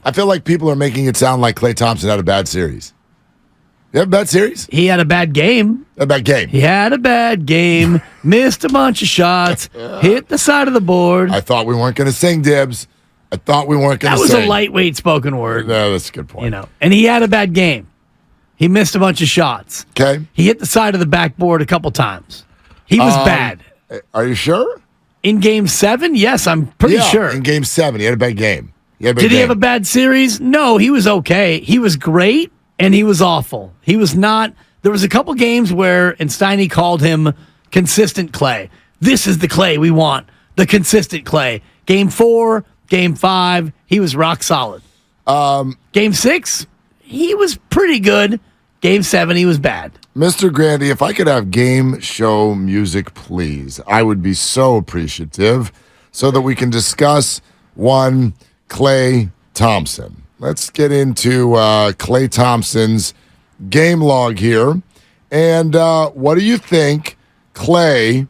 I feel like people are making it sound like Klay Thompson had a bad series. You have a bad series? He had a bad game. A bad game. He had a bad game. Missed a bunch of shots. Hit the side of the board. I thought we weren't going to sing, Dibs. I thought we weren't going to sing. That was a lightweight spoken word. No, that's a good point. And he had a bad game. He missed a bunch of shots. Okay. He hit the side of the backboard a couple times. He was bad. Are you sure? In Game 7? Yes, I'm pretty sure. In Game 7, he had a bad game. Did he have a bad series? No, he was okay. He was great, and he was awful. He was not. There was a couple games where Steiny called him consistent Klay. This is the Klay we want, the consistent Klay. Game 4, Game 5, he was rock solid. Game 6, he was pretty good. Game 7, he was bad. Mr. Grandy, if I could have game show music, please, I would be so appreciative so that we can discuss one Klay Thompson. Let's get into Klay Thompson's game log here. And what do you think Klay,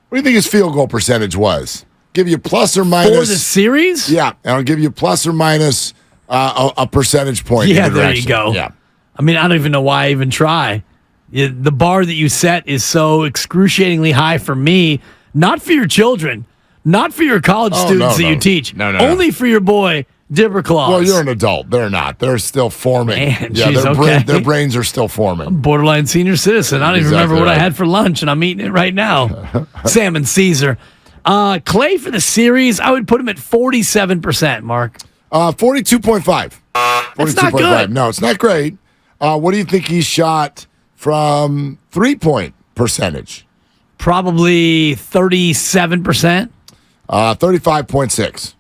what do you think his field goal percentage was? Give you plus or minus. For the series? Yeah, and I'll give you plus or minus a percentage point. Yeah, there you go. Yeah. I mean, I don't even know why I even try. The bar that you set is so excruciatingly high for me, not for your children, not for your college students that you teach. Only for your boy, Dibberclaws. Well, you're an adult. They're not. They're still forming. Man, geez, their brains are still forming. I'm borderline senior citizen. I don't even remember what I had for lunch, and I'm eating it right now. Salmon Caesar. Klay for the series, I would put him at 47%, Mark. 42.5. That's not good. No, it's not great. What do you think he shot from three-point percentage? Probably 37%. 35.6.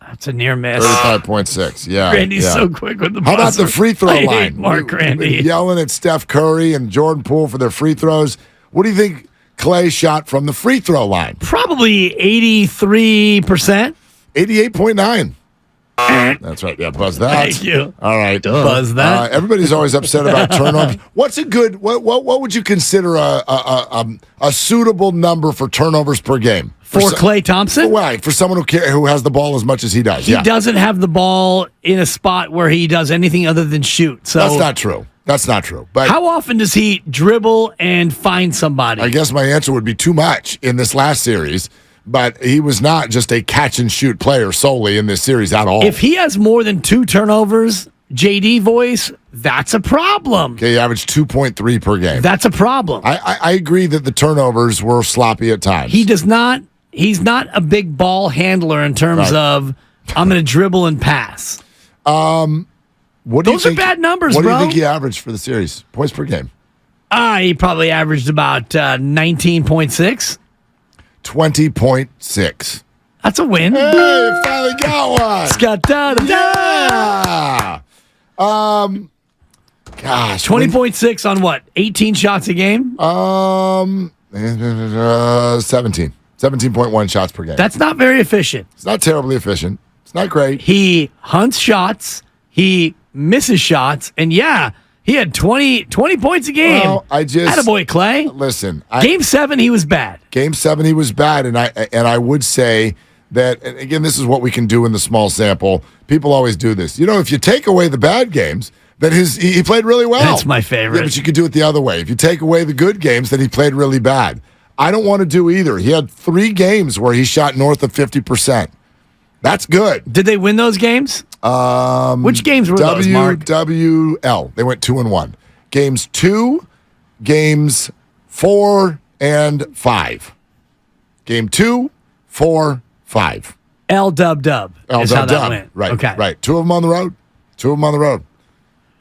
That's a near miss. 35.6. Yeah. Randy's so quick with the buzzer. How about the free throw line? Hate Mark Randy. Yelling at Steph Curry and Jordan Poole for their free throws. What do you think Klay shot from the free throw line? Probably 83%. 88.9. That's right. Yeah, buzz that. Thank you. All right. Buzz that. Everybody's always upset about turnovers. What's a good? What would you consider a suitable number for turnovers per game for Klay Thompson? Right, for someone who has the ball as much as he does. He doesn't have the ball in a spot where he does anything other than shoot. So that's not true. That's not true. But how often does he dribble and find somebody? I guess my answer would be too much in this last series. But he was not just a catch-and-shoot player solely in this series at all. If he has more than 2 turnovers, JD voice, that's a problem. Okay, he averaged 2.3 per game. That's a problem. I agree that the turnovers were sloppy at times. He's not a big ball handler in terms of, I'm going to dribble and pass. Those are bad numbers, bro. What do you bro. think he averaged for the series? Points per game? He probably averaged about 19.6. 20.6. That's a win. Hey, finally got one. Yeah. Gosh. 20.6 on what? 18 shots a game? 17. 17.1 shots per game. That's not very efficient. It's not terribly efficient. It's not great. He hunts shots. He misses shots. And he had 20 points a game. Well, attaboy, Klay. Listen. Game 7, he was bad. Game 7, he was bad. And I would say that, and again, this is what we can do in the small sample. People always do this. If you take away the bad games, then he played really well. That's my favorite. Yeah, but you could do it the other way. If you take away the good games, then he played really bad. I don't want to do either. He had 3 games where he shot north of 50%. That's good. Did they win those games? Which games were those, Mark? WWL. They went 2-1. Games 2, games 4, and 5. Game 2, 4, 5. L-dub-dub is how that went. Right, okay. Right. 2 of them on the road.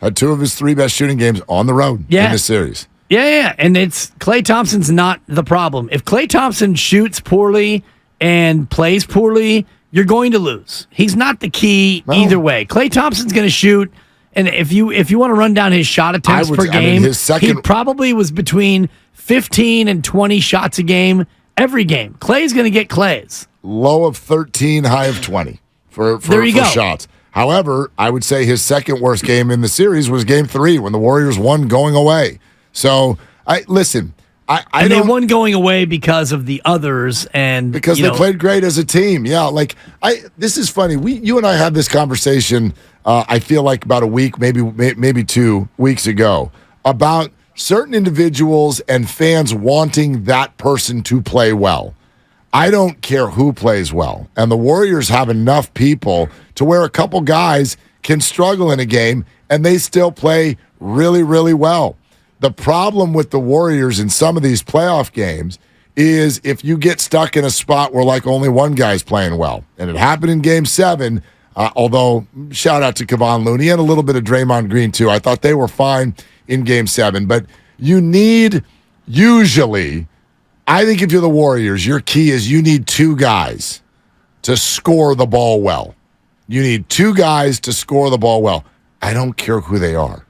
Had 2 of his 3 best shooting games on the road in this series. Yeah. And Klay Thompson's not the problem. If Klay Thompson shoots poorly and plays poorly, you're going to lose. He's not the key either way. Klay Thompson's going to shoot, and if you want to run down his shot attempts per game, he probably was between 15 and 20 shots a game every game. Klay's going to get Klays. Low of 13, high of 20 for shots. However, I would say his second worst game in the series was Game 3 when the Warriors won going away. So, listen, And they won going away because of the others and because they played great as a team. Yeah, this is funny. You and I had this conversation. I feel like about a week, maybe 2 weeks ago, about certain individuals and fans wanting that person to play well. I don't care who plays well, and the Warriors have enough people to where a couple guys can struggle in a game and they still play really, really well. The problem with the Warriors in some of these playoff games is if you get stuck in a spot where only one guy's playing well. And it happened in Game 7, although shout out to Kevon Looney and a little bit of Draymond Green too. I thought they were fine in Game 7. But you need, usually, I think if you're the Warriors, your key is you need 2 guys to score the ball well. You need 2 guys to score the ball well. I don't care who they are.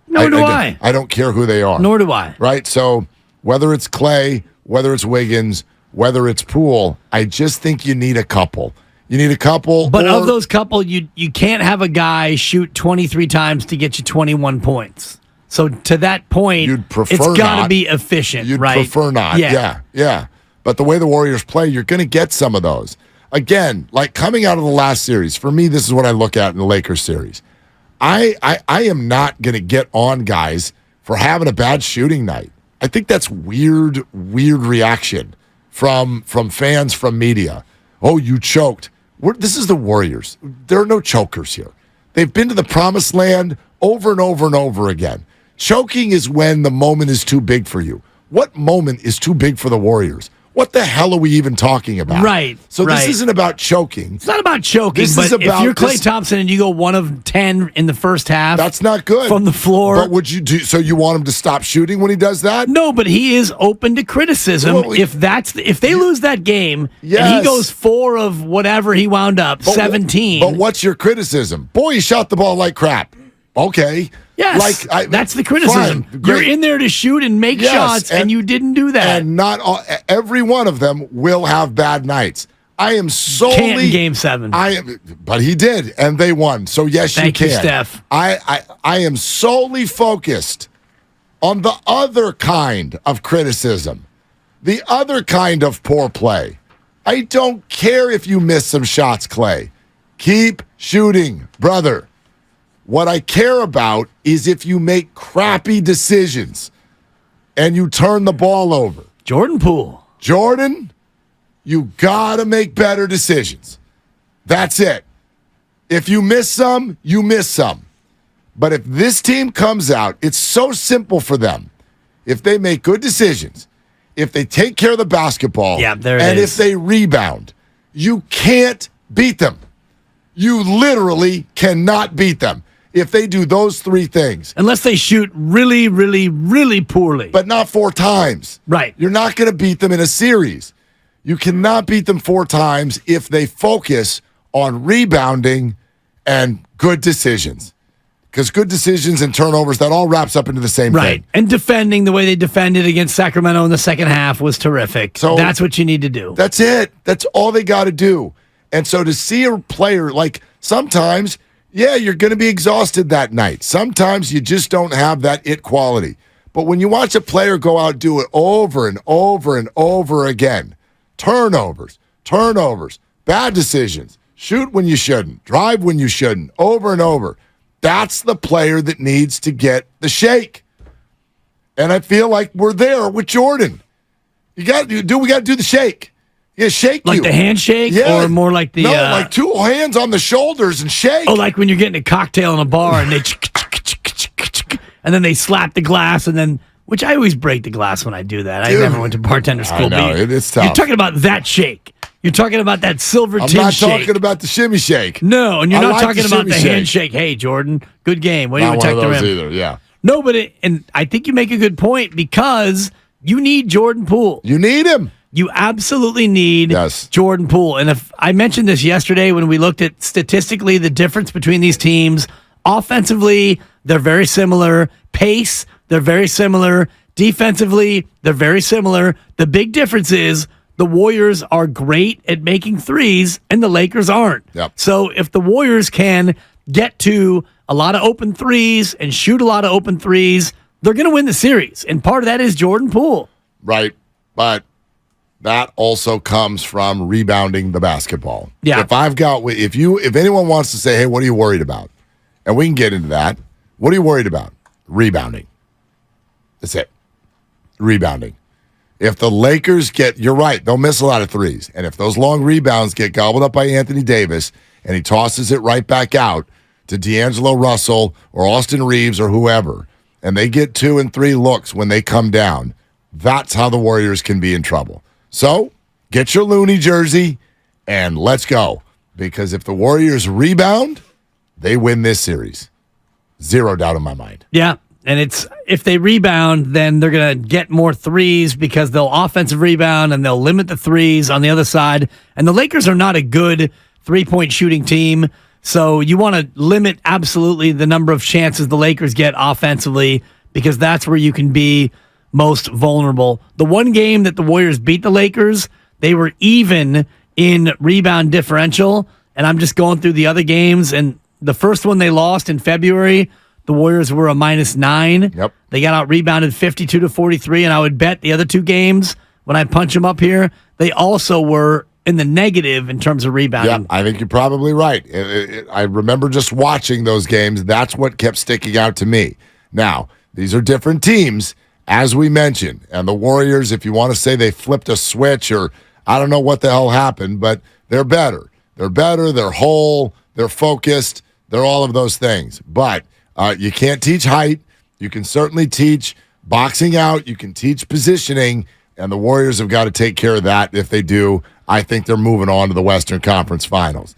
Nor do I. I don't care who they are. Nor do I. Right? So whether it's Clay, whether it's Wiggins, whether it's Poole, I just think you need a couple. You need a couple. But of those couple, you can't have a guy shoot 23 times to get you 21 points. So to that point, it's got to be efficient, You'd right? prefer not. Yeah. But the way the Warriors play, you're going to get some of those. Again, coming out of the last series, for me, this is what I look at in the Lakers series. I am not going to get on guys for having a bad shooting night. I think that's weird reaction from fans, from media. Oh, you choked. This is the Warriors. There are no chokers here. They've been to the promised land over and over and over again. Choking is when the moment is too big for you. What moment is too big for the Warriors? What the hell are we even talking about? Right. So this isn't about choking. It's not about choking, but if you're Klay Thompson and you go 1 of 10 in the first half, that's not good from the floor. But would you do? So you want him to stop shooting when he does that? No, but he is open to criticism. Well, if they lose that game and he goes 4 of whatever he wound up, 17. But what's your criticism? Boy, he shot the ball like crap. Okay. Yes, that's the criticism. Fine, you're in there to shoot and make shots, and you didn't do that. And not every one of them will have bad nights. I am solely can't in Game 7. But he did, and they won. So yes, Thank you can. You, Steph. I am solely focused on the other kind of criticism, the other kind of poor play. I don't care if you miss some shots, Clay. Keep shooting, brother. What I care about is if you make crappy decisions and you turn the ball over. Jordan Poole. Jordan, you got to make better decisions. That's it. If you miss some, you miss some. But if this team comes out, it's so simple for them. If they make good decisions, if they take care of the basketball, and if they rebound, you can't beat them. You literally cannot beat them. If they do those 3 things. Unless they shoot really, really, really poorly. But not 4 times. Right. You're not going to beat them in a series. You cannot beat them 4 times if they focus on rebounding and good decisions. Because good decisions and turnovers, that all wraps up into the same thing. Right. And defending the way they defended against Sacramento in the second half was terrific. So that's what you need to do. That's it. That's all they got to do. And so to see a player, sometimes... yeah, you're going to be exhausted that night. Sometimes you just don't have that it quality. But when you watch a player go out and do it over and over and over again, turnovers, bad decisions, shoot when you shouldn't, drive when you shouldn't, over and over, that's the player that needs to get the shake. And I feel like we're there with Jordan. We got to do the shake. Yeah, shake like you. The handshake, or more like the... No, 2 hands on the shoulders and shake. Oh, like when you're getting a cocktail in a bar and they... and then they slap the glass and then... Which I always break the glass when I do that. Dude, I never went to bartender school. I know, it's tough. You're talking about that shake. You're talking about that silver tin shake. I'm not talking about the shimmy shake. No, and you're not talking about the handshake. Hey, Jordan, good game. What do you protect the rim? Either, yeah. No, but and I think you make a good point because you need Jordan Poole. You need him. You absolutely need Jordan Poole. And if I mentioned this yesterday when we looked at statistically the difference between these teams, offensively, they're very similar. Pace, they're very similar. Defensively, they're very similar. The big difference is the Warriors are great at making threes and the Lakers aren't. Yep. So if the Warriors can get to a lot of open threes and shoot a lot of open threes, they're going to win the series. And part of that is Jordan Poole. right? But that also comes from rebounding the basketball. Yeah. If anyone wants to say, hey, what are you worried about? And we can get into that. What are you worried about? Rebounding. That's it. Rebounding. If the Lakers you're right, they'll miss a lot of threes. And if those long rebounds get gobbled up by Anthony Davis and he tosses it right back out to D'Angelo Russell or Austin Reeves or whoever, and they get 2 and 3 looks when they come down, that's how the Warriors can be in trouble. So get your Looney jersey and let's go. Because if the Warriors rebound, they win this series. Zero doubt in my mind. Yeah. And if they rebound, then they're going to get more threes because they'll offensive rebound and they'll limit the threes on the other side. And the Lakers are not a good three-point shooting team, so you want to limit absolutely the number of chances the Lakers get offensively because that's where you can be most vulnerable. The one game that the Warriors beat the Lakers, they were even in rebound differential, and I'm just going through the other games, and the first one they lost in February, the Warriors were a -9. Yep. They got out rebounded 52-43, and I would bet the other two games, when I punch them up here, they also were in the negative in terms of rebounding. Yeah, I think you're probably right. I remember just watching those games. That's what kept sticking out to me. Now, these are different teams, as we mentioned, and the Warriors, if you want to say they flipped a switch or I don't know what the hell happened, but they're better. They're better, they're whole, they're focused, they're all of those things. But you can't teach height. You can certainly teach boxing out. You can teach positioning, and the Warriors have got to take care of that. If they do, I think they're moving on to the Western Conference Finals.